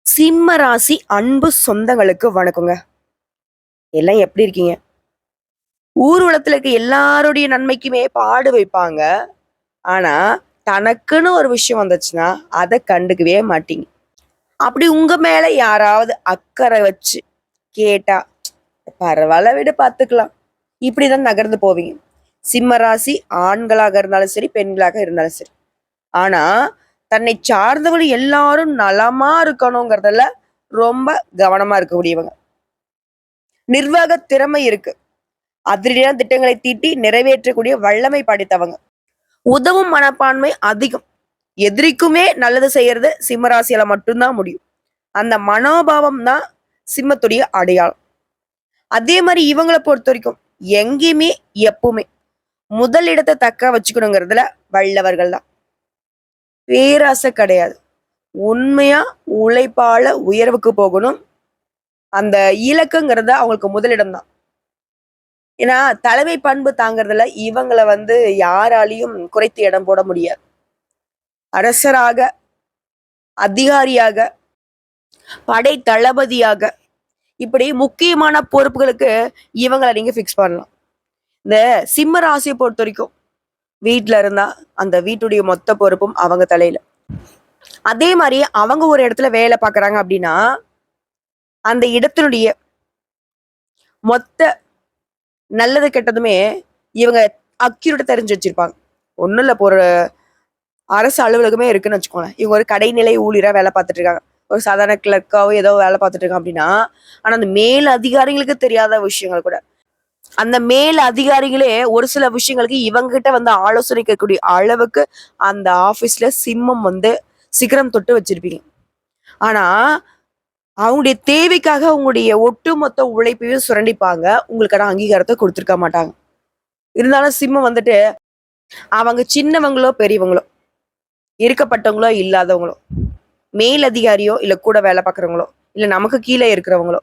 சிம்ம ராசி அன்பு சொந்தங்களுக்கு வணக்கங்க. எல்லாம் எப்படி இருக்கீங்க? ஊர்வலத்துல இருக்க எல்லாருடைய நன்மைக்குமே பாடு வைப்பாங்க. ஆனா, தனக்குன்னு ஒரு விஷயம் வந்துச்சுன்னா, அத கண்டுக்கவே மாட்டீங்க. அப்படி உங்க மேல யாராவது அக்கறை வச்சு கேட்டா, பரவால்ல விடு பாத்துக்கலாம். இப்படிதான் நகர்ந்து போவீங்க. சிம்ம ராசி ஆண்களாக இருந்தாலும் சரி, பெண்களாக இருந்தாலும் சரி. ஆனா, தன்னை சார்ந்தவர்கள் எல்லாரும் நலமா இருக்கணுங்கிறதுல ரொம்ப கவனமா இருக்கக்கூடியவங்க. நிர்வாக திறமை இருக்கு. அதிரடியான திட்டங்களை தீட்டி நிறைவேற்றக்கூடிய வல்லமை படைத்தவங்க. உதவும் மனப்பான்மை அதிகம். எதிரிக்குமே நல்லது செய்யறது சிம்மராசியால மட்டும்தான் முடியும். அந்த மனோபாவம் தான் சிம்மத்துடைய அடையாளம். அதே மாதிரி இவங்கள பொறுத்த வரைக்கும் எங்கேயுமே எப்பவுமே முதல் இடத்தை தக்க வச்சுக்கணுங்கிறதுல வல்லவர்கள் தான். பேராசை கிடையாது. உண்மையா உழைப்பால உயர்வுக்கு போகணும். அந்த இலக்குங்கிறத அவங்களுக்கு முதலிடம் தான். ஏன்னா தலைமை பண்பு தாங்கறதுல இவங்கள யாராலையும் குறைத்து இடம் போட முடியாது. அரசராக, அதிகாரியாக, படை தளபதியாக இப்படி முக்கியமான பொறுப்புகளுக்கு இவங்கள நீங்க ஃபிக்ஸ் பண்ணலாம். இந்த சிம்ம ராசியை பொறுத்த வரைக்கும் வீட்டுல இருந்தா அந்த வீட்டுடைய மொத்த பொறுப்பும் அவங்க தலையில. அதே மாதிரி அவங்க ஒரு இடத்துல வேலை பார்க்கறாங்க அப்படின்னா அந்த இடத்தினுடைய மொத்த நல்லது கெட்டதுமே இவங்க அக்யூரேட்டா தெரிஞ்சு வச்சிருப்பாங்க. ஒண்ணும் இல்ல, இப்போ ஒரு அரசு அலுவலகமே இருக்குன்னு வச்சுக்கோங்களேன். இவங்க ஒரு கடைநிலை ஊழியரா வேலை பார்த்துட்டு இருக்காங்க. ஒரு சாதாரண கிளர்க்காவோ ஏதோ வேலை பார்த்துட்டு இருக்காங்க அப்படின்னா, ஆனா அந்த மேல் அதிகாரிகளுக்கு தெரியாத விஷயங்கள் கூட அந்த மேல் அதிகாரிகளே ஒரு சில விஷயங்களுக்கு இவங்க கிட்ட ஆலோசனை கேட்கக்கூடிய அளவுக்கு அந்த ஆபீஸ்ல சிம்மம் சிகரம் தொட்டு வச்சிருப்பீங்க. ஆனா அவங்களுடைய தேவைக்காக உங்களுடைய ஒட்டுமொத்த உழைப்பையும் சுரண்டிப்பாங்க. உங்களுக்கான அங்கீகாரத்தை கொடுத்துருக்க மாட்டாங்க. இருந்தாலும் சிம்மம் அவங்க சின்னவங்களோ பெரியவங்களோ, இருக்கப்பட்டவங்களோ இல்லாதவங்களோ, மேல் அதிகாரியோ இல்ல கூட வேலை பார்க்குறவங்களோ, இல்ல நமக்கு கீழே இருக்கிறவங்களோ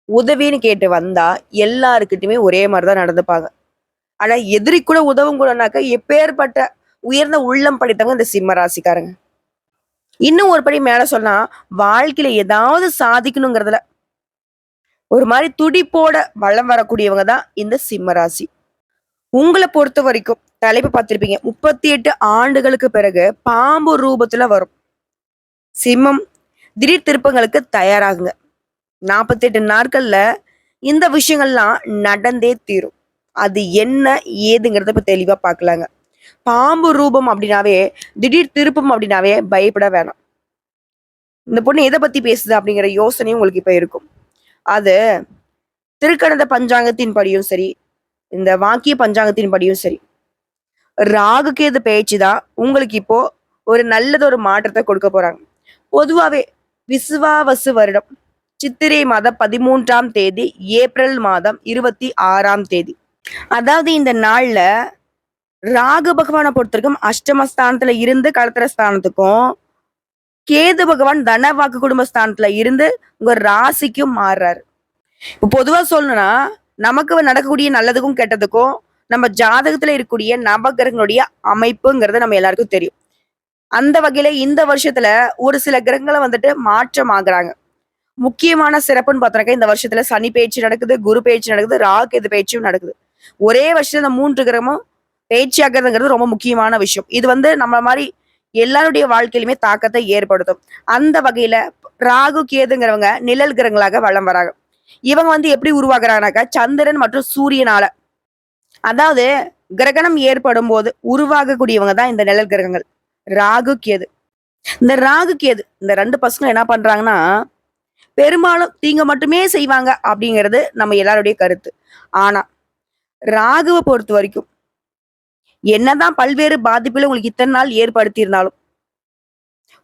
உதவின்னு கேட்டு வந்தா எல்லாருக்கிட்டுமே ஒரே மாதிரிதான் நடந்துப்பாங்க. ஆனா எதிரி கூட உதவும் கூடனாக்க எப்பேற்பட்ட உயர்ந்த உள்ளம் படைத்தவங்க இந்த சிம்ம ராசிக்காரங்க. இன்னும் ஒரு படி மேல சொன்னா, வாழ்க்கையில ஏதாவது சாதிக்கணுங்கிறதுல ஒரு மாதிரி துடிப்போட வளம் வரக்கூடியவங்க தான் இந்த சிம்ம ராசி. உங்களை பொறுத்த வரைக்கும் தலைப்பு பார்த்திருப்பீங்க. 38 ஆண்டுகளுக்கு பிறகு பாம்பு ரூபத்துல வரும் சிம்மம். திடீர் திருப்பங்களுக்கு தயாராகுங்க. 48 நாட்கள்ல இந்த விஷயங்கள்லாம் நடந்தே தீரும். அது என்ன ஏதுங்கிறத இப்ப தெளிவா பார்க்கலாங்க. பாம்பு ரூபம் அப்படின்னாவே, திடீர் திருப்பம் அப்படின்னாவே பயப்பட வேணாம். இந்த பொண்ணு எதை பத்தி பேசுது அப்படிங்கிற யோசனையும் உங்களுக்கு இப்ப இருக்கும். அது திருக்கணித பஞ்சாங்கத்தின் படியும் சரி, இந்த வாக்கிய பஞ்சாங்கத்தின் படியும் சரி, ராகு கேது பயிற்சி தான் உங்களுக்கு இப்போ ஒரு நல்லது ஒரு மாற்றத்தை கொடுக்க போறாங்க. பொதுவாவே விசுவாவசு வருடம் சித்திரை மாதம் 13ஆம் தேதி, ஏப்ரல் மாதம் 26ஆம் தேதி, அதாவது இந்த நாள்ல ராகு பகவானை பொறுத்தவரைக்கும் அஷ்டமஸ்தானத்துல இருந்து களத்திர ஸ்தானத்துக்கும், கேது பகவான் தன வாக்கு குடும்பஸ்தானத்துல இருந்து உங்க ராசிக்கும் மாறுறாரு. இப்போ பொதுவா சொல்லணும்னா, நமக்கு நடக்கக்கூடிய நல்லதுக்கும் கெட்டதுக்கும் நம்ம ஜாதகத்துல இருக்கக்கூடிய நவகிரகங்களுடைய அமைப்புங்கிறது நம்ம எல்லாருக்கும் தெரியும். அந்த வகையில இந்த வருஷத்துல ஒரு சில கிரகங்களை மாற்றம் ஆகுறாங்க. முக்கியமான சிறப்புன்னு பார்த்தோம்னாக்கா இந்த வருஷத்துல சனி பயிற்சி நடக்குது, குரு பயிற்சி நடக்குது, ராகு கேது பயிற்சியும் நடக்குது. ஒரே வருஷத்துல இந்த 3 கிரகமும் பயிற்சி ஆகுறதுங்கிறது ரொம்ப முக்கியமான விஷயம். இது நம்ம மாதிரி எல்லாருடைய வாழ்க்கையிலுமே தாக்கத்தை ஏற்படுத்தும். அந்த வகையில ராகு கேதுங்கிறவங்க நிழல் கிரகங்களாக வலம் வராங்க. இவங்க எப்படி உருவாகுறாங்கனாக்கா சந்திரன் மற்றும் சூரியனால, அதாவது கிரகணம் ஏற்படும் போது உருவாகக்கூடியவங்க தான் இந்த நிழல் கிரகங்கள் ராகு கேது. இந்த ராகு கேது இந்த 2 பசங்களும் என்ன பண்றாங்கன்னா, பெரும்பாலும் தீங்க மட்டுமே செய்வாங்க அப்படிங்கிறது நம்ம எல்லாருடைய கருத்து. ஆனா ராகுவை பொறுத்த வரைக்கும் என்னதான் பல்வேறு பாதிப்புகளை உங்களுக்கு இத்தனை நாள் ஏற்படுத்தி இருந்தாலும்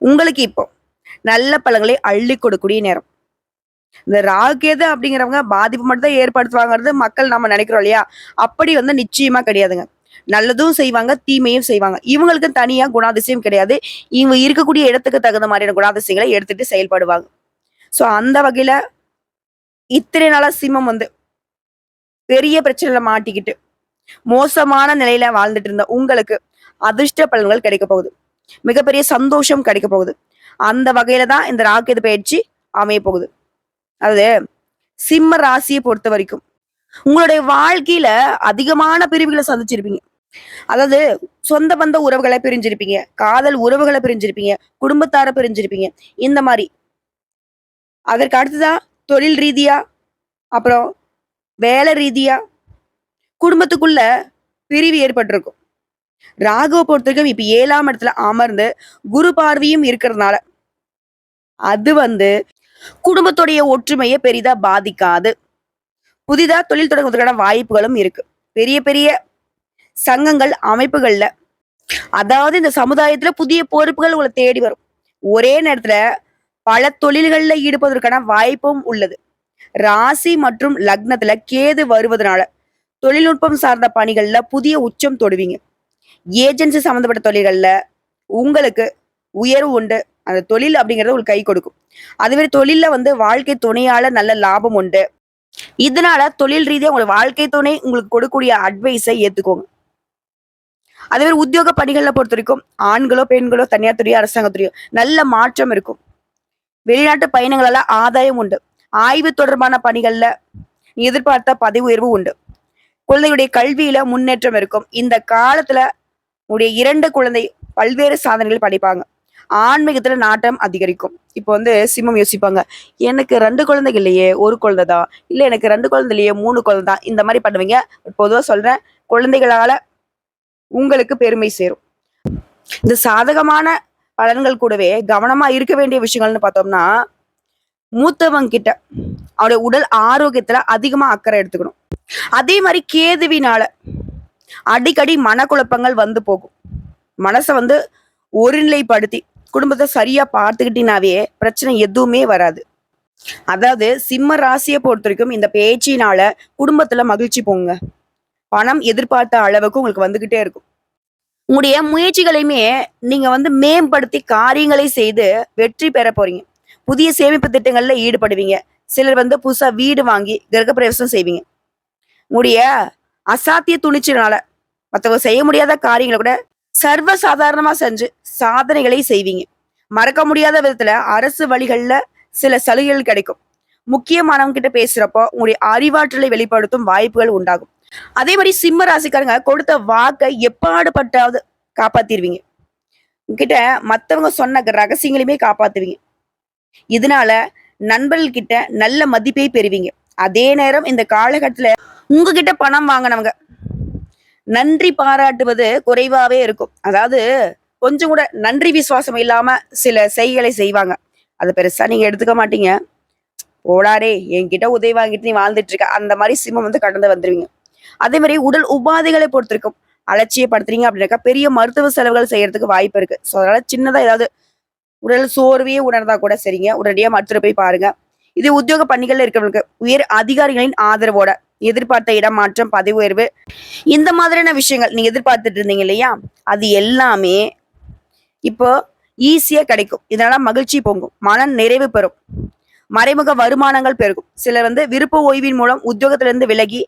உங்களுக்கு இப்போ நல்ல பலன்களை அள்ளி கொடுக்கக்கூடிய நேரம். இந்த ராகுகேது அப்படிங்கிறவங்க பாதிப்பு மட்டும் தான் ஏற்படுத்துவாங்கிறது மக்கள் நம்ம நினைக்கிறோம் இல்லையா? அப்படி நிச்சயமா கிடையாதுங்க. நல்லதும் செய்வாங்க, தீமையும் செய்வாங்க. இவங்களுக்கு தனியா குணாதிசயம் கிடையாது. இவங்க இருக்கக்கூடிய இடத்துக்கு தகுந்த மாதிரியான குணாதிசயங்களை எடுத்துட்டு செயல்படுவாங்க. சோ அந்த வகையில இத்தனை நாளா சிம்மம் பெரிய பிரச்சனையில மாட்டிக்கிட்டு மோசமான நிலையில வாழ்ந்துட்டு இருந்த உங்களுக்கு அதிர்ஷ்ட பலன்கள் கிடைக்க போகுது. மிகப்பெரிய சந்தோஷம் கிடைக்க போகுது. அந்த வகையில தான் இந்த ராகு பயிற்சி அமைய போகுது. அதாவது சிம்ம ராசியை பொறுத்த வரைக்கும் உங்களுடைய வாழ்க்கையில அதிகமான பிரிவுகளை சந்திச்சிருப்பீங்க. அதாவது சொந்த பந்த உறவுகளை பிரிஞ்சிருப்பீங்க, காதல் உறவுகளை பிரிஞ்சிருப்பீங்க, குடும்பத்தார பிரிஞ்சிருப்பீங்க. இந்த மாதிரி அதற்கு அடுத்துதான் தொழில் ரீதியா, அப்புறம் வேலை ரீதியா, குடும்பத்துக்குள்ள பிரிவு ஏற்பட்டிருக்கும். ராகுவை பொறுத்த வரைக்கும் இப்ப 7ஆம் இடத்துல அமர்ந்து குரு பார்வையும் இருக்கிறதுனால அது குடும்பத்துடைய ஒற்றுமையை பெரிதா பாதிக்காது. புதிதா தொழில் தொடங்குவதற்கான வாய்ப்புகளும் இருக்கு. பெரிய பெரிய சங்கங்கள் அமைப்புகள்ல, அதாவது இந்த சமுதாயத்துல புதிய பொறுப்புகள் உங்களை தேடி வரும். ஒரே நேரத்துல பல தொழில்கள்ல ஈடுபடுவதற்கான வாய்ப்பும் உள்ளது. ராசி மற்றும் லக்னத்துல கேது வருவதனால தொழில்நுட்பம் சார்ந்த பணிகள்ல புதிய உச்சம் தொடுவீங்க. ஏஜென்சி சம்பந்தப்பட்ட தொழில்கள்ல உங்களுக்கு உயர்வு உண்டு. அந்த தொழில் அப்படிங்கறது உங்களுக்கு கை கொடுக்கும். அதுவே தொழில்ல வாழ்க்கை துணையால நல்ல லாபம் உண்டு. இதனால தொழில் ரீதியா உங்களோட வாழ்க்கை துணை உங்களுக்கு கொடுக்கக்கூடிய அட்வைஸை ஏத்துக்கோங்க. அதே உத்தியோக பணிகள்ல பொறுத்த வரைக்கும் ஆண்களோ பெண்களோ தனியார் துறையோ அரசாங்கத்துறையோ நல்ல மாற்றம் இருக்கும். வெளிநாட்டு பயணங்களால ஆதாயம் உண்டு. ஆய்வு தொடர்பான பணிகள்ல எதிர்பார்த்த பதவி உயர்வு உண்டு. குழந்தையுடைய கல்வியில முன்னேற்றம் இருக்கும். இந்த காலத்துல உடைய 2 குழந்தை பல்வேறு சாதனைகள் படைப்பாங்க. ஆன்மீகத்துல நாட்டம் அதிகரிக்கும். இப்போ சிம்மம் யோசிப்பாங்க, எனக்கு 2 குழந்தைகள் இல்லையே, 1 குழந்தை தான், இல்ல எனக்கு 2 குழந்தை இல்லையே 3 குழந்தை தான், இந்த மாதிரி பண்ணுவீங்க. பொதுவா சொல்றேன், குழந்தைகளால உங்களுக்கு பெருமை சேரும். இந்த சாதகமான பலன்கள் கூடவே கவனமா இருக்க வேண்டிய விஷயங்கள்னு பார்த்தோம்னா, மூத்தவங்க கிட்ட அவருடைய உடல் ஆரோக்கியத்துல அதிகமா அக்கறை எடுத்துக்கணும். அதே மாதிரி கேதுவினால அடிக்கடி மனக்குழப்பங்கள் போகும். மனசை ஒருநிலைப்படுத்தி குடும்பத்தை சரியா பார்த்துக்கிட்டீங்கன்னாவே பிரச்சனை எதுவுமே வராது. அதாவது சிம்ம ராசியை பொறுத்த வரைக்கும் இந்த பேச்சினால குடும்பத்துல மகிழ்ச்சி போங்க. பணம் எதிர்பார்த்த அளவுக்கு உங்களுக்கு வந்துகிட்டே இருக்கும். உங்களுடைய முயற்சிகளையுமே நீங்க மேம்படுத்தி காரியங்களை செய்து வெற்றி பெற போறீங்க. புதிய சேமிப்பு திட்டங்கள்ல ஈடுபடுவீங்க. சிலர் புதுசா வீடு வாங்கி கிரகப்பிரவேசம் செய்வீங்க. உங்களுடைய அசாத்திய துணிச்சலால மற்றவங்க செய்ய முடியாத காரியங்களை கூட சர்வ சாதாரணமா செஞ்சு சாதனைகளை செய்வீங்க. மறக்க முடியாத விதத்துல அரசு வழிகள்ல சில சலுகைகள் கிடைக்கும். முக்கியமானவங்க கிட்ட பேசுறப்போ உங்களுடைய அறிவாற்றலை வெளிப்படுத்தும் வாய்ப்புகள் உண்டாகும். அதே மாதிரி சிம்ம ராசிக்காரங்க கொடுத்த வாக்கை எப்பாடுபட்டாவது காப்பாத்திருவீங்க. உங்ககிட்ட மத்தவங்க சொன்ன ரகசியங்களையுமே காப்பாத்துவீங்க. இதனால நண்பர்கள் கிட்ட நல்ல மதிப்பை பெறுவீங்க. அதே நேரம் இந்த காலகட்டத்துல உங்ககிட்ட பணம் வாங்கினவங்க நன்றி பாராட்டுவது குறைவாவே இருக்கும். அதாவது கொஞ்சம் கூட நன்றி விசுவாசம் இல்லாம சில செய்களை செய்வாங்க. அதை பெருசா நீங்க எடுத்துக்க மாட்டீங்க. ஓடாரே என்கிட்ட உதவி வாங்கிட்டு நீ வாழ்ந்துட்டு இருக்க, அந்த மாதிரி சிம்மம் கடந்து வந்துருவீங்க. அதே மாதிரி உடல் உபாதைகளை பொறுத்திருக்கும். அலட்சியப்படுத்துறீங்க அப்படின்னாக்கா பெரிய மருத்துவ செலவுகள் செய்யறதுக்கு வாய்ப்பு இருக்கு. ஸோ அதனால சின்னதா ஏதாவது உடல் சோர்வையே உணர்ந்தா கூட சரிங்க, உடனடியா மருத்துவரை போய் பாருங்க. இது உத்தியோக பணிகள்ல இருக்கிறவங்களுக்கு உயர் அதிகாரிகளின் ஆதரவோட எதிர்பார்த்த இடமாற்றம், பதவி உயர்வு, இந்த மாதிரியான விஷயங்கள் நீங்க எதிர்பார்த்துட்டு இருந்தீங்க இல்லையா, அது எல்லாமே இப்போ ஈஸியா கிடைக்கும். இதனால மகிழ்ச்சி பொங்கும், மன நிறைவு பெறும், மறைமுக வருமானங்கள் பெருகும். சிலர் விருப்ப ஓய்வின் மூலம் உத்தியோகத்திலிருந்து விலகி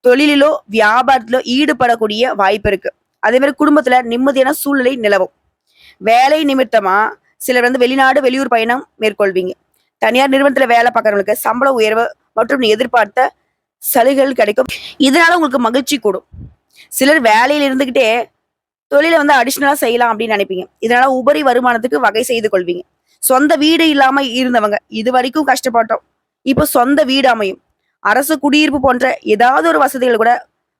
தொழிலிலோ வியாபாரத்திலோ ஈடுபடக்கூடிய வாய்ப்பு இருக்கு. அதே மாதிரி குடும்பத்துல நிம்மதியான சூழ்நிலை நிலவும். வேலை நிமித்தமா சிலர் வெளிநாடு வெளியூர் பயணம் மேற்கொள்வீங்க. தனியார் நிறுவனத்துல வேலை பார்க்கறவங்களுக்கு சம்பள உயர்வு மற்றும் எதிர்பார்த்த சலுகைகள் கிடைக்கும். இதனால உங்களுக்கு மகிழ்ச்சி கூடும். சிலர் வேலையில இருந்துகிட்டே தொழிலை அடிஷனலா செய்யலாம் அப்படின்னு நினைப்பீங்க. இதனால உபரி வருமானத்துக்கு வகை செய்து கொள்வீங்க. சொந்த வீடு இல்லாம இருந்தவங்க இது வரைக்கும் கஷ்டப்பட்டோம், இப்போ சொந்த வீடு அமையும். அரசு குடியிருப்பு போன்ற ஏதாவது ஒரு வசதிகள் கூட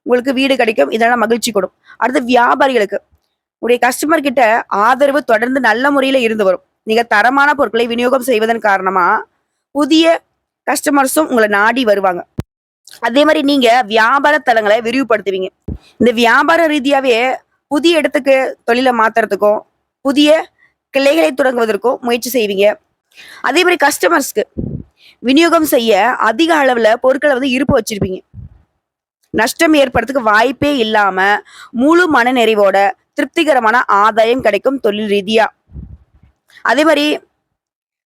உங்களுக்கு வீடு கிடைக்கும். இதனால மகிழ்ச்சி கூடும். அடுத்து வியாபாரிகளுக்கு உடைய கஸ்டமர் கிட்ட ஆதரவு தொடர்ந்து நல்ல முறையில இருந்து வரும். நீங்க தரமான பொருட்களை விநியோகம் செய்வதன் காரணமா புதிய கஸ்டமர்ஸும் உங்களை நாடி வருவாங்க. அதே மாதிரி நீங்க வியாபார தலங்களை விரிவுபடுத்துவீங்க. இந்த வியாபார ரீதியாவே புதிய இடத்துக்கு தொழிலை மாத்துறதுக்கும் புதிய கிளைகளை தொடங்குவதற்கும் முயற்சி செய்வீங்க. அதே மாதிரி கஸ்டமர்ஸ்க்கு விநியோகம் செய்ய அதிக அளவுல பொருட்களை இருப்பு வச்சிருப்பீங்க. நஷ்டம் ஏற்படுறதுக்கு வாய்ப்பே இல்லாம முழு மன நிறைவோட திருப்திகரமான ஆதாயம் கிடைக்கும் தொழில் ரீதியா. அதே மாதிரி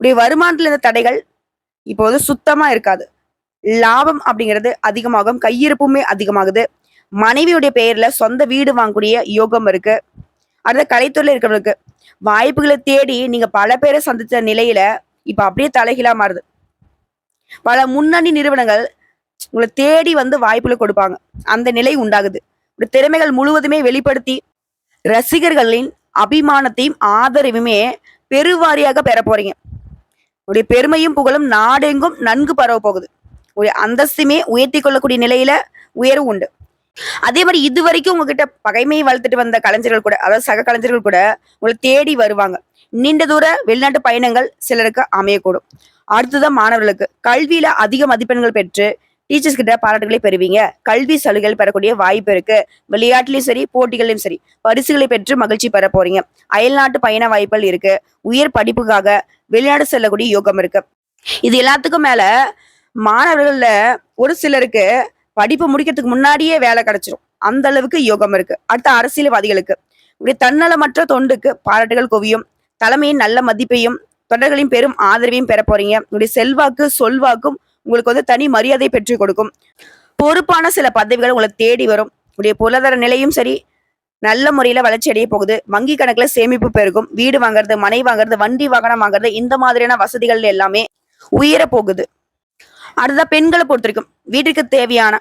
உடைய வருமானத்துல இருந்த தடைகள் இப்போ சுத்தமா இருக்காது. லாபம் அப்படிங்கிறது அதிகமாகும், கையிருப்புமே அதிகமாகுது. மனைவியுடைய பெயர்ல சொந்த வீடு வாங்கக்கூடிய யோகம் இருக்கு. அடுத்த கலைத்துறையில இருக்கிறவங்களுக்கு வாய்ப்புகளை தேடி நீங்க பல பேரை சந்திச்ச நிலையில இப்ப அப்படியே தலைகீழா மாறுது. பல முன்னணி நிறுவனங்கள் உங்களை தேடி வந்து வாய்ப்புகளை கொடுப்பாங்க. அந்த நிலை உண்டாகுது. உங்க திறமைகள் முழுவதுமே வெளிப்படுத்தி ரசிகர்களின் அபிமானத்தையும் ஆதரவுமே பெருவாரியாக பெற போறீங்க. உடைய பெருமையும் புகழும் நாடெங்கும் நன்கு பரவ போகுது. உடைய அந்தஸ்துமே உயர்த்தி கொள்ளக்கூடிய நிலையில உயர்வு உண்டு. அதே மாதிரி இது வரைக்கும் உங்ககிட்ட பகைமையை வளர்த்துட்டு வந்த கலைஞர்கள் கூட, அதாவது சக கலைஞர்கள் கூட உங்களை தேடி வருவாங்க. நீண்ட தூர வெளிநாட்டு பயணங்கள் சிலருக்கு அமையக்கூடும். அடுத்ததான் மாணவர்களுக்கு கல்வியில அதிக மதிப்பெண்கள் பெற்று டீச்சர்ஸ் கிட்ட பாராட்டுகளை பெறுவீங்க. கல்வி சலுகைகள் பெறக்கூடிய வாய்ப்பு இருக்கு. விளையாட்டுலயும் சரி, போட்டிகளையும் சரி, பரிசுகளை பெற்று மகிழ்ச்சி பெற போறீங்க. அயல்நாட்டு பயண வாய்ப்புகள் இருக்கு. உயர் படிப்புக்காக வெளிநாடு செல்லக்கூடிய யோகம் இருக்கு. இது எல்லாத்துக்கும் மேல மாணவர்கள்ல ஒரு சிலருக்கு படிப்பு முடிக்கிறதுக்கு முன்னாடியே வேலை கிடைச்சிரும். அந்த அளவுக்கு யோகம் இருக்கு. அடுத்த அரசியல்வாதிகளுக்கு இப்படி தன்னலமற்ற தொண்டுக்கு பாராட்டுகள் குவியும். தலைமையின் நல்ல மதிப்பையும் தொண்டர்களின் பெரும் ஆதரவையும் பெற போறீங்க. உங்களுடைய செல்வாக்கு சொல்வாக்கும் உங்களுக்கு வந்து தனி மரியாதை பெற்றுக் கொடுக்கும். பொறுப்பான சில பதவிகள் உங்களை தேடி வரும். உடைய பொருளாதார நிலையும் சரி நல்ல முறையில வளர்ச்சி அடைய போகுது. வங்கி கணக்குல சேமிப்பு பெருகும். வீடு வாங்குறது, மனை வாங்குறது, வண்டி வாகனம் வாங்குறது, இந்த மாதிரியான வசதிகள் எல்லாமே உயர போகுது. அடுத்ததா பெண்களை பொறுத்த வரைக்கும் வீட்டுக்கு தேவையான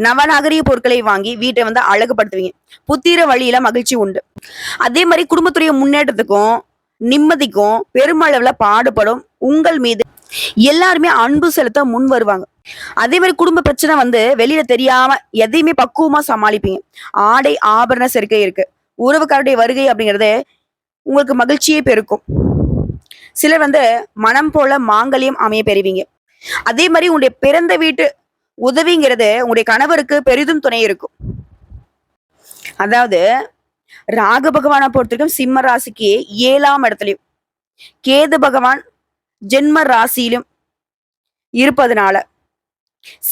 நவநாகரிக பொருட்களை வாங்கி வீட்டை வந்து அழகுபடுத்துவீங்க. புத்திர வழியில மகிழ்ச்சி உண்டு. அதே மாதிரி குடும்பத்துடைய முன்னேற்றத்துக்கும் நிம்மதிக்கும் பெருமளவுல பாடுபடும் உங்கள் மீது எல்லாருமே அன்பு செலுத்த முன் வருவாங்க. அதே மாதிரி குடும்ப பிரச்சனை வந்து வெளியில தெரியாம எதையுமே பக்குவமா சமாளிப்பீங்க. ஆடை ஆபரண சேர்க்கை இருக்கு. உறவுக்காருடைய வருகை அப்படிங்கிறது உங்களுக்கு மகிழ்ச்சியே பெருக்கும். சிலர் வந்து மனம் போல மாங்கல்யம் அமைய பெறுவீங்க. அதே மாதிரி உங்களுடைய பிறந்த வீட்டு உதவிங்கிறது உங்களுடைய கணவருக்கு பெரிதும் துணை இருக்கும். அதாவது ராகு பகவானை பொறுத்திருக்கும் சிம்ம ராசிக்கு 7ஆம் இடத்துலயும் கேது பகவான் ஜென்ம ராசியிலும் இருப்பதனால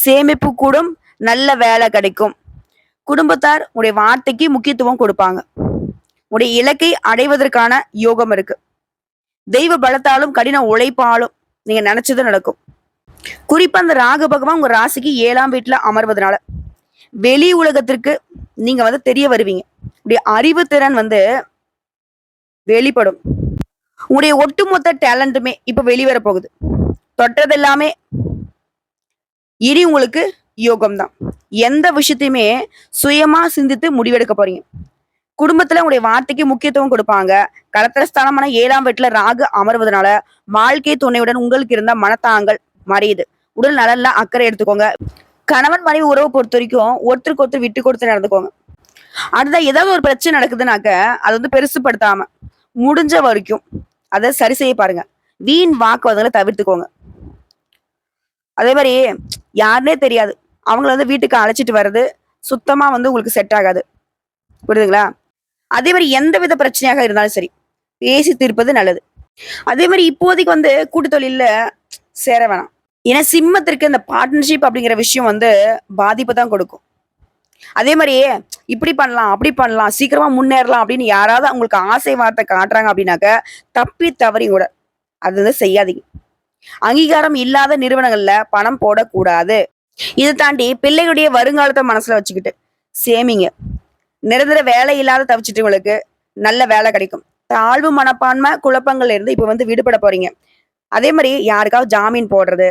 சேமிப்பு கூடும். நல்ல வேலை கிடைக்கும். குடும்பத்தார் உடைய வார்த்தைக்கு முக்கியத்துவம் கொடுப்பாங்க. உடைய இலக்கை அடைவதற்கான யோகம் இருக்கு. தெய்வ பலத்தாலும் கடின உழைப்பாலும் நீங்க நினைச்சது நடக்கும். குறிப்பா அந்த ராகு பகவான் உங்க ராசிக்கு 7ஆம் வீட்டுல அமர்வதனால வெளி உலகத்திற்கு நீங்க வந்து தெரிய வருவீங்க. உடைய அறிவு திறன் வந்து வெளிப்படும். உங்களுடைய ஒட்டுமொத்த டேலண்ட்டுமே இப்ப வெளிவர போகுது. தொட்டதெல்லாமே இனி உங்களுக்கு யோகம் தான். எந்த விஷயத்தையுமே சுயமா சிந்தித்து முடிவெடுக்க போறீங்க. குடும்பத்துல உங்களுடைய வார்த்தைக்கு முக்கியத்துவம் கொடுப்பாங்க. கலத்திரஸ்தானமான 7ஆம் வீட்டுல ராகு அமர்வதனால வாழ்க்கை துணையுடன் உங்களுக்கு இருந்த மனத்தாங்கள் மறையுது. உடல் நலன்ல அக்கறை எடுத்துக்கோங்க. கணவன் மனைவி உறவை பொறுத்த வரைக்கும் ஒருத்தருக்கு ஒருத்தர் விட்டு கொடுத்து நடந்துக்கோங்க. அடுத்த ஏதாவது ஒரு பிரச்சனை நடக்குதுனாக்க அதை வந்து பெருசுப்படுத்தாம முடிஞ்ச வரைக்கும் அதை சரி செய்ய பாருங்க. வீண் வாக்குவாதங்களை தவிர்த்துக்கோங்க. அதே மாதிரி யாருன்னே தெரியாது அவங்கள வந்து வீட்டுக்கு அழைச்சிட்டு வர்றது சுத்தமா வந்து உங்களுக்கு செட் ஆகாது. புரியுதுங்களா? அதே மாதிரி எந்த வித பிரச்சனையாக இருந்தாலும் சரி பேசி தீர்ப்பது நல்லது. அதே மாதிரி இப்போதைக்கு வந்து கூட்டு தொழில சேர வேணாம். ஏன்னா சிம்மத்திற்கு இந்த பார்ட்னர்ஷிப் அப்படிங்கிற விஷயம் வந்து பாதிப்பு தான் கொடுக்கும். அதே மாதிரி இப்படி பண்ணலாம் அப்படி பண்ணலாம் சீக்கிரமா முன்னேறலாம் அப்படின்னு யாராவது அவங்களுக்கு ஆசை வார்த்தை காட்டுறாங்க அப்படின்னாக்க தப்பி தவறி கூட அது வந்து செய்யாதீங்க. அங்கீகாரம் இல்லாத நிறுவனங்கள்ல பணம் போடக்கூடாது. இதை தாண்டி பிள்ளைகளுடைய வருங்காலத்தை மனசுல வச்சுக்கிட்டு சேமிங்க. நிரந்தர வேலை இல்லாத தவிச்சிட்டவங்களுக்கு நல்ல வேலை கிடைக்கும். தாழ்வு மனப்பான்மை குழப்பங்கள்ல இருந்து இப்ப வந்து விடுபட போறீங்க. அதே மாதிரி யாருக்காவது ஜாமீன் போடுறது,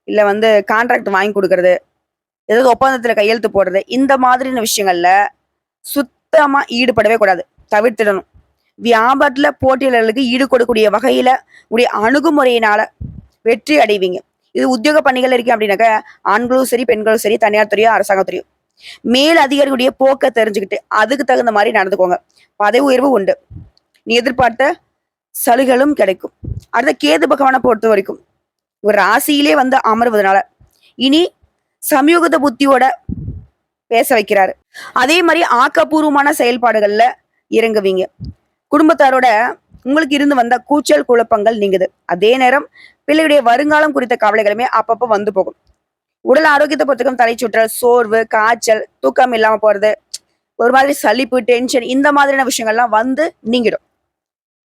இல்ல வந்து கான்ட்ராக்ட் வாங்கி கொடுக்கறது, ஏதாவது ஒப்பந்தத்துல கையெழுத்து போடுறது, இந்த மாதிரியான விஷயங்கள்ல சுத்தமா ஈடுபடவே கூடாது. தவிர்த்திடணும். வியாபாரத்துல போட்டியாளர்களுக்கு ஈடுகொடக்கூடிய வகையில உடைய அணுகுமுறையினால வெற்றி அடைவீங்க. இது உத்தியோக பணிகள் இருக்கு அப்படின்னாக்க ஆண்களும் சரி பெண்களும் சரி தனியார் துறையோ அரசாங்கத்துறையோ மேல் அதிகாரிகளுடைய போக்க தெரிஞ்சுக்கிட்டு அதுக்கு தகுந்த மாதிரி நடந்துக்கோங்க. பதவி உயர்வு உண்டு. நீ எதிர்பார்த்த சலுகைகளும் கிடைக்கும். அடுத்த கேது பகவானை பொறுத்த வரைக்கும் ஒரு ராசியிலே வந்து அமர்வதனால இனி சமயோகத புத்தியோட பேச வைக்கிறாரு. அதே மாதிரி ஆக்கப்பூர்வமான செயல்பாடுகள்ல இறங்குவீங்க. குடும்பத்தாரோட உங்களுக்கு இருந்து வந்த கூச்சல் குழப்பங்கள் நீங்குது. அதே நேரம் பிள்ளையுடைய வருங்காலம் குறித்த கவலைகளுமே அப்பப்போ வந்து போகும். உடல் ஆரோக்கியத்தை பொறுத்தவரைக்கும் தலைச்சுற்றல், சோர்வு, காய்ச்சல், தூக்கம் இல்லாம போறது, ஒரு மாதிரி சலிப்பு, டென்ஷன், இந்த மாதிரியான விஷயங்கள்லாம் வந்து நீங்கிடும்.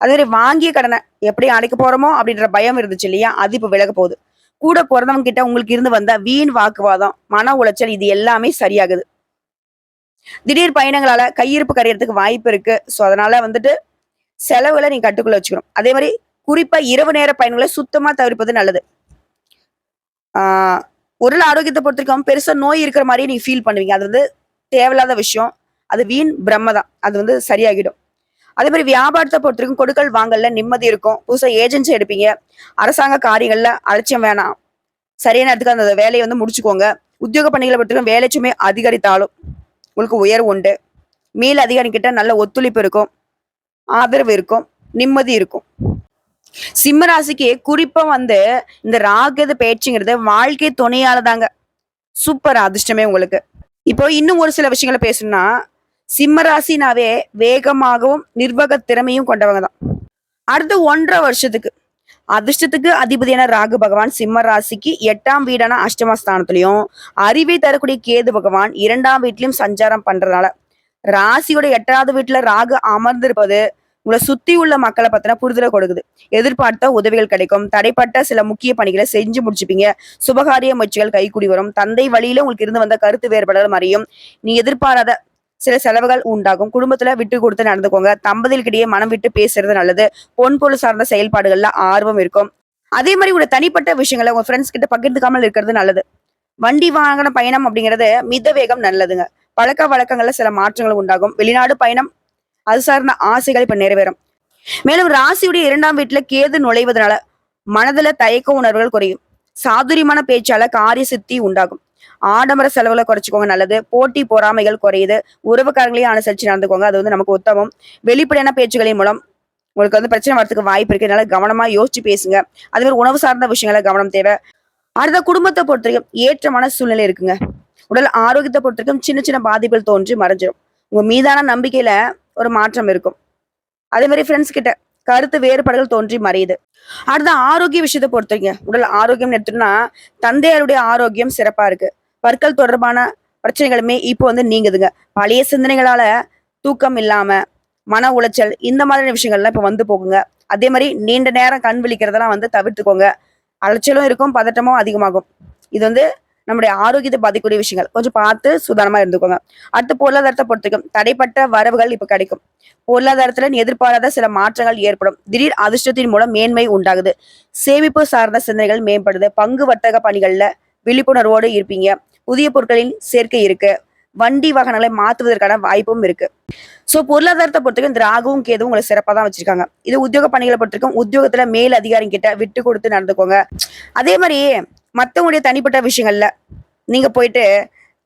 அதே மாதிரி வாங்கிய கடனை எப்படி அடைக்க போறோமோ அப்படின்ற பயம் இருந்துச்சு இல்லையா, அது இப்ப விலக போகுது. கூட பிறந்தவங்க கிட்ட உங்களுக்கு இருந்து வந்த வீண் வாக்குவாதம், மன உளைச்சல், இது எல்லாமே சரியாகுது. திடீர் பயணங்களால கையிருப்பு கரையறதுக்கு வாய்ப்பு இருக்கு. ஸோ அதனால வந்துட்டு செலவுகளை நீங்க கட்டுக்குள்ள வச்சுக்கணும். அதே மாதிரி குறிப்பா இரவு நேர பயணங்களை சுத்தமா தவிர்ப்பது நல்லது. ஆஹ் உடல் ஆரோக்கியத்தை பொறுத்திருக்கும் பெருசா நோய் இருக்கிற மாதிரி நீங்க ஃபீல் பண்ணுவீங்க. அது வந்து தேவையில்லாத விஷயம். அது வீண் பிரம்ம தான். அது வந்து சரியாகிடும். அதே மாதிரி வியாபாரத்தை பொறுத்திருக்கும் கொடுக்கல் வாங்கல்ல நிம்மதி இருக்கும். புதுசா ஏஜென்சி எடுப்பீங்க. அரசாங்க காரியங்கள்ல அலட்சியம் வேணாம். சரியான நேரத்துக்கு அந்த வேலையை வந்து முடிச்சுக்கோங்க. உத்தியோக பணிகளை பொறுத்திருக்கும் வேலை சுமை அதிகரித்தாலும் உங்களுக்கு உயர்வு உண்டு. மேல் அதிகாரி கிட்ட நல்ல ஒத்துழைப்பு இருக்கும். ஆதரவு இருக்கும். நிம்மதி இருக்கும். சிம்ம ராசிக்கு குறிப்பா வந்து இந்த ராகது பேச்சுங்கிறது வாழ்க்கை துணையாலதாங்க. சூப்பர் அதிர்ஷ்டமே உங்களுக்கு. இப்போ இன்னும் ஒரு சில விஷயங்களை பேசணும்னா, சிம்ம ராசினாவே வேகமாகவும் நிர்வாக திறமையும் கொண்டவங்க தான். அடுத்த 1.5 வருஷத்துக்கு அதிர்ஷ்டத்துக்கு அதிபதியான ராகு பகவான் சிம்ம ராசிக்கு 8ஆம் வீடான அஷ்டமஸ்தானத்திலையும், அறிவை தரக்கூடிய கேது பகவான் 2ஆம் வீட்லயும் சஞ்சாரம் பண்றதுனால ராசியோட 8வது வீட்டுல ராகு அமர்ந்திருப்பது உங்களை சுத்தி உள்ள மக்களை பத்தின புரிதலை கொடுக்குது. எதிர்பார்த்த உதவிகள் கிடைக்கும். தடைப்பட்ட சில முக்கிய பணிகளை செஞ்சு முடிச்சுப்பீங்க. சுபகாரிய முயற்சிகள் கைக்கூடி வரும். தந்தை வழியில உங்களுக்கு இருந்து வந்த கருத்து வேறுபாடுகள் மறையும். நீ எதிர்பாராத சில செலவுகள் உண்டாகும். குடும்பத்துல விட்டு கொடுத்து நடந்துக்கோங்க. தம்பதிகளுக்கிடையே மனம் விட்டு பேசுறது நல்லது. பொன் பொருள் சார்ந்த செயல்பாடுகள்ல ஆர்வம் இருக்கும். அதே மாதிரி உங்க தனிப்பட்ட விஷயங்களை உங்க ஃப்ரெண்ட்ஸ் கிட்ட பகிர்ந்துக்காமல் இருக்கிறது நல்லது. வண்டி வாகன பயணம் அப்படிங்கிறது மித வேகம் நல்லதுங்க. பழக்க வழக்கங்கள்ல சில மாற்றங்கள் உண்டாகும். வெளிநாடு பயணம் அது சார்ந்த ஆசைகள் இப்ப நிறைவேறும். மேலும் ராசியுடைய 2ஆம் வீட்டுல கேது நுழைவதனால மனதுல தயக்க உணர்வுகள் குறையும். சாதுரியமான பேச்சால காரிய சித்தி உண்டாகும். ஆடம்பர செலவுகளை குறைச்சிக்கோங்க நல்லது. போட்டி பொறாமைகள் குறையுது. உறவுக்காரங்களையும் அனுசரிச்சு நடந்துக்கோங்க. அது வந்து நமக்கு உத்தமம். வெளிப்படையான பேச்சுகளின் மூலம் உங்களுக்கு வந்து பிரச்சனை வரதுக்கு வாய்ப்பு இருக்கு. அதனால கவனமா யோசிச்சு பேசுங்க. அதே மாதிரி உணவு சார்ந்த விஷயங்களை கவனம் தேவை. அடுத்த குடும்பத்தை பொறுத்தவரைக்கும் ஏற்றமான சூழ்நிலை இருக்குங்க. உடல் ஆரோக்கியத்தை பொறுத்தவரைக்கும் சின்ன சின்ன பாதிப்புகள் தோன்றி மறைஞ்சிடும். உங்க மீதான நம்பிக்கையில ஒரு மாற்றம் இருக்கும். அதே மாதிரி ஃப்ரெண்ட்ஸ் கிட்ட கருத்து வேறுபாடுகள் தோன்றி மறையுது. அடுத்த ஆரோக்கிய விஷயத்தை பொறுத்தவரைக்கும் உடல் ஆரோக்கியம் எடுத்துட்டோம்னா தந்தையாருடைய ஆரோக்கியம் சிறப்பா இருக்கு. பற்கள் தொடர்பான பிரச்சனைகளுமே இப்போ வந்து நீங்குதுங்க. பழைய சிந்தனைகளால தூக்கம் இல்லாம மன உளைச்சல் இந்த மாதிரியான விஷயங்கள்லாம் இப்ப வந்து போகுங்க. அதே மாதிரி நீண்ட நேரம் கண் விழிக்கிறதெல்லாம் வந்து தவிர்த்துக்கோங்க. அலைச்சலும் இருக்கும். பதட்டமும் அதிகமாகும். இது வந்து நம்முடைய ஆரோக்கியத்தை பாதிக்கக்கூடிய விஷயங்கள். கொஞ்சம் பார்த்து சுதாரணமா இருந்துக்கோங்க. அடுத்து பொருளாதாரத்தை பொறுத்தவரைக்கும் தடைப்பட்ட வரவுகள் இப்ப கிடைக்கும். பொருளாதாரத்துல எதிர்பாராத சில மாற்றங்கள் ஏற்படும். திடீர் அதிர்ஷ்டத்தின் மூலம் மேன்மை உண்டாகுது. சேமிப்பு சார்ந்த சிந்தனைகள் மேம்படுது. பங்கு வர்த்தக பணிகள்ல விழிப்புணர்வோடு இருப்பீங்க. புதிய பொருட்களின் சேர்க்கை இருக்கு. வண்டி வாகனங்களை மாத்துவதற்கான வாய்ப்பும் இருக்கு. சோ பொருளாதாரத்தை பொறுத்தவரைக்கும் இந்த ராகுவும் கேதுவும் உங்களை சிறப்பா தான் வச்சிருக்காங்க. இது உத்தியோக பணிகளை பொறுத்தவரைக்கும் உத்தியோகத்துல மேல் அதிகாரி கிட்ட விட்டு கொடுத்து நடந்துக்கோங்க. அதே மாதிரி மத்தவங்களுடைய தனிப்பட்ட விஷயங்கள்ல நீங்க போயிட்டு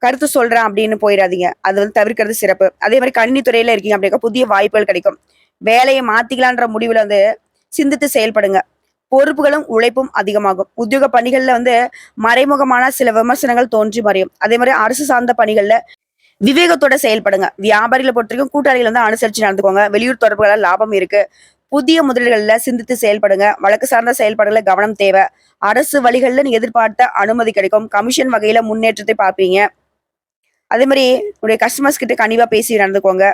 கருத்து சொல்றேன் அப்படின்னு போயிடாதீங்க. அது வந்து தவிர்க்கிறது சிறப்பு. அதே மாதிரி கணினி துறையில இருக்கீங்க அப்படின்னா புதிய வாய்ப்புகள் கிடைக்கும். வேலையை மாத்திக்கலான்ற முடிவுல வந்து சிந்தித்து செயல்படுங்க. பொறுப்புகளும் உழைப்பும் அதிகமாகும். உத்தியோக பணிகள்ல வந்து மறைமுகமான சில விமர்சனங்கள் தோன்றி மறையும். அதே மாதிரி அரசு சார்ந்த பணிகள்ல விவேகத்தோட செயல்படுங்க. வியாபாரிகளை பொறுத்தவரைக்கும் கூட்டாளிகள் வந்து அனுசரிச்சு நடந்துக்கோங்க. வெளியூர் தொடர்புகளால் லாபம் இருக்கு. புதிய முதலீடுகள்ல சிந்தித்து செயல்படுங்க. வழக்கு சார்ந்த செயல்பாடுகளை கவனம் தேவை. அரசு வழிகள்ல நீங்க எதிர்பார்த்த அனுமதி கிடைக்கும். கமிஷன் வகையில முன்னேற்றத்தை பார்ப்பீங்க. அதே மாதிரி உங்களுடைய கஸ்டமர்ஸ் கிட்ட கனிவா பேசி நடந்துக்கோங்க.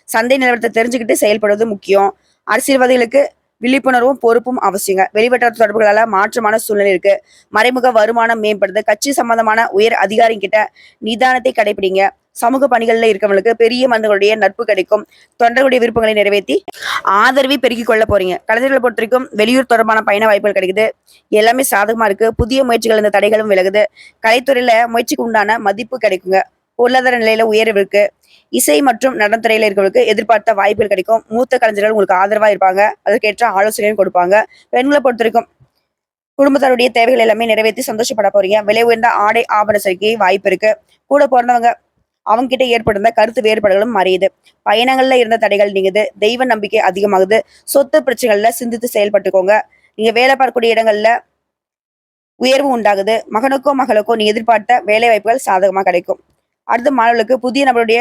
சந்தை நிலவரத்தை தெரிஞ்சுக்கிட்டு செயல்படுவது முக்கியம். அரசியல்வாதிகளுக்கு விழிப்புணர்வும் பொறுப்பும் அவசியங்க. வெளிவட்டார தொடர்புகளால மாற்றமான சூழ்நிலை இருக்கு. மறைமுக வருமானம் மேம்படுது. கட்சி சம்பந்தமான உயர் அதிகாரி கிட்ட நிதானத்தை கடைபிடிங்க. சமூக பணிகள்ல இருக்கவங்களுக்கு பெரிய மனிதர்களுடைய நட்பு கிடைக்கும். தொண்டர்களுடைய விருப்பங்களை நிறைவேற்றி ஆதரவை பெருக்கிக் கொள்ள போறீங்க. கலைஞர்களை பொறுத்த வரைக்கும் வெளியூர் தொடர்பான பயண வாய்ப்புகள் கிடைக்குது. எல்லாமே சாதகமா இருக்கு. புதிய முயற்சிகள் இந்த தடைகளும் விலகுது. கலைத்துறையில முயற்சிக்கு உண்டான மதிப்பு கிடைக்குங்க. பொருளாதார நிலையில உயர்வு இருக்கு. இசை மற்றும் நடனத்துறையில இருக்கவங்களுக்கு எதிர்பார்த்த வாய்ப்புகள் கிடைக்கும். மூத்த கலைஞர்கள் உங்களுக்கு ஆதரவா இருப்பாங்க. அதற்கேற்ற ஆலோசனையும் கொடுப்பாங்க. பெண்களை பொறுத்த வரைக்கும் குடும்பத்தாருடைய தேவைகள் எல்லாமே நிறைவேற்றி சந்தோஷப்பட போறீங்க. விலை உயர்ந்த ஆடை ஆபரண சேர்க்கை வாய்ப்பு இருக்கு. கூட பிறந்தவங்க அவங்க கிட்ட ஏற்படுத்த கருத்து வேறுபாடுகளும் மறையுது. பயணங்கள்ல இருந்த தடைகள் நீங்குது. தெய்வ நம்பிக்கை அதிகமாகுது. சொத்து பிரச்சனைகள்ல சிந்தித்து செயல்பட்டுக்கோங்க. நீங்க வேலை பார்க்கக்கூடிய இடங்கள்ல உயர்வு உண்டாகுது. மகனுக்கோ மகளுக்கோ நீ எதிர்பார்த்த வேலை வாய்ப்புகள் சாதகமா கிடைக்கும். அடுத்த மாணவர்களுக்கு புதிய நபருடைய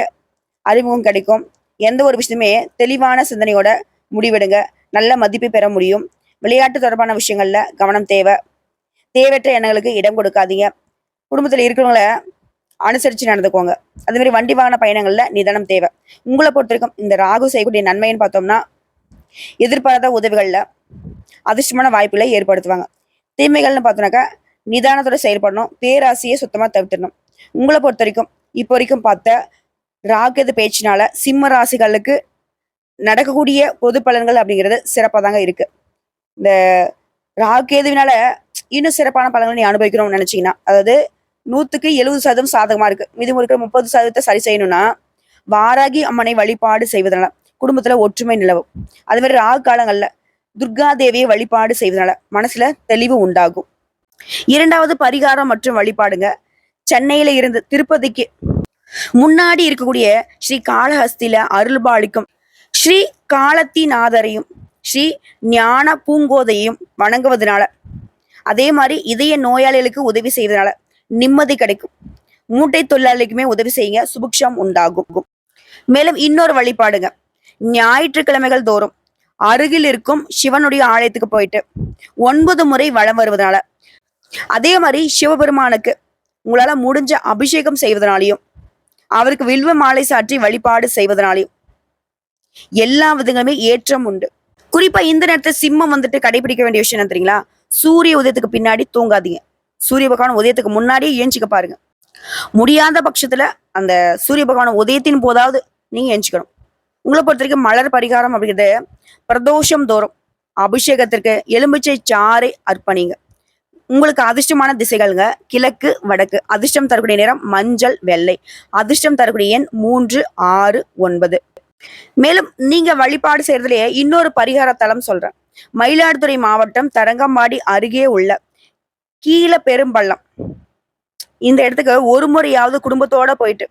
அறிமுகம் கிடைக்கும். எந்த ஒரு விஷயமே தெளிவான சிந்தனையோட முடிவெடுங்க. நல்ல மதிப்பை பெற முடியும். விளையாட்டு தொடர்பான விஷயங்கள்ல கவனம் தேவை. தேவையற்ற எண்ணங்களுக்கு இடம் கொடுக்காதீங்க. குடும்பத்துல இருக்கிறவங்கள அனுசரிச்சு நடந்துக்கோங்க. அதே மாதிரி வண்டி வாகன பயணங்கள்ல நிதானம் தேவை. உங்களை பொறுத்த வரைக்கும் இந்த ராகு செய்யக்கூடிய நன்மைன்னு பார்த்தோம்னா எதிர்பாராத உதவிகள்ல அதிர்ஷ்டமான வாய்ப்புகளை ஏற்படுத்துவாங்க. தீமைகள்னு பார்த்தோம்னாக்கா நிதானத்தோட செயல்படணும். பேராசையை சுத்தமா தவிர்த்திடணும். உங்களை பொறுத்த வரைக்கும் இப்போ வரைக்கும் பார்த்த ராகு பேச்சினால சிம்ம ராசிகளுக்கு நடக்கக்கூடிய பொது பலன்கள் அப்படிங்கிறது சிறப்பாக தாங்க இருக்கு. இந்த ராகுகேதுவினால இன்னும் சிறப்பான பலன்களை நீ அனுபவிக்கணும்னு நினைச்சீங்கன்னா, அதாவது 100% சாதகமா இருக்கு. மீதி இருக்கிற 30% சரி செய்யணும்னா, வாராகி அம்மனை வழிபாடு செய்வதனால குடும்பத்துல ஒற்றுமை நிலவும். அது மாதிரி ராகு காலங்கள்ல துர்கா தேவியை வழிபாடு செய்வதனால மனசுல தெளிவு உண்டாகும். 2வது பரிகாரம் மற்றும் வழிபாடுங்க. சென்னையில இருந்து திருப்பதிக்கு முன்னாடி இருக்கக்கூடிய ஸ்ரீ காளஹஸ்தியில அருள்பாலிக்கும் ஸ்ரீ காலத்திநாதரையும் ஸ்ரீ ஞான பூங்கோதையும் வணங்குவதனால, அதே மாதிரி இதய நோயாளிகளுக்கு உதவி செய்வதனால நிம்மதி கிடைக்கும். மூட்டை தொழிலாளிக்குமே உதவி செய்யுங்க, சுபிக்ஷம் உண்டாகும். மேலும் இன்னொரு வழிபாடுங்க. ஞாயிற்றுக்கிழமைகள் தோறும் அருகில் இருக்கும் சிவனுடைய ஆலயத்துக்கு போயிட்டு 9 முறை வலம் வருவதனால, அதே மாதிரி சிவபெருமானுக்கு உங்களால முடிஞ்ச அபிஷேகம் செய்வதனாலையும், அவருக்கு வில்வ மாலை சாற்றி வழிபாடு செய்வதனாலையும் எல்லா விதங்களுமே ஏற்றம் உண்டு. குறிப்பா இந்த நேரத்தை சிம்மம் கடைபிடிக்க வேண்டிய விஷயம் என்ன தெரியுங்களா? சூரிய உதயத்துக்கு பின்னாடி தூங்காதீங்க. சூரிய பகவான் உதயத்துக்கு முன்னாடியே ஏஞ்சிக்க பாருங்க. முடியாத பட்சத்துல அந்த சூரிய பகவான் உதயத்தின் போதாவது நீங்க ஏஞ்சிக்கணும். உங்களை பொறுத்த வரைக்கும் மலர் பரிகாரம் அப்படிங்கிறது பிரதோஷம் தோறும் அபிஷேகத்திற்கு எலுமிச்சை சாறை அர்ப்பணிங்க. உங்களுக்கு அதிர்ஷ்டமான திசைகள்ங்க கிழக்கு, வடக்கு. அதிர்ஷ்டம் தரக்கூடிய நிறம் மஞ்சள், வெள்ளை. அதிர்ஷ்டம் தரக்கூடிய எண் 3, 6, 9. மேலும் நீங்க வழிபாடு செய்யறதுலயே இன்னொரு பரிகார தலம் சொல்றேன். மயிலாடுதுறை மாவட்டம் தரங்கம்பாடி அருகே உள்ள கீழ பெரும்பள்ளம், இந்த இடத்துக்கு ஒரு முறையாவது குடும்பத்தோட போயிட்டு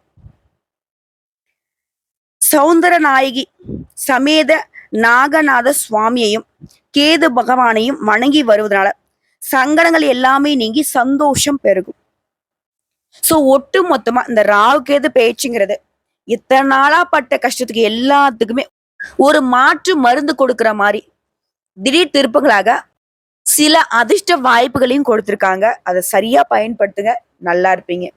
சௌந்தர நாயகி சமேத நாகநாத சுவாமியையும் கேது பகவானையும் வணங்கி வருவதனால சங்கடங்கள் எல்லாமே நீங்கி சந்தோஷம் பெருகும். சோ ஒட்டு மொத்தமா இந்த ராகு கேது பேச்சுங்கிறது இத்தனை நாளா பட்ட கஷ்டத்துக்கு எல்லாத்துக்குமே ஒரு மாற்று மருந்து கொடுக்கிற மாதிரி திடீர் திருப்பங்களாக சில அதிர்ஷ்ட வாய்ப்புகளையும் கொடுத்திருக்காங்க. அதை சரியா பயன்படுத்துங்க, நல்லா இருப்பீங்க.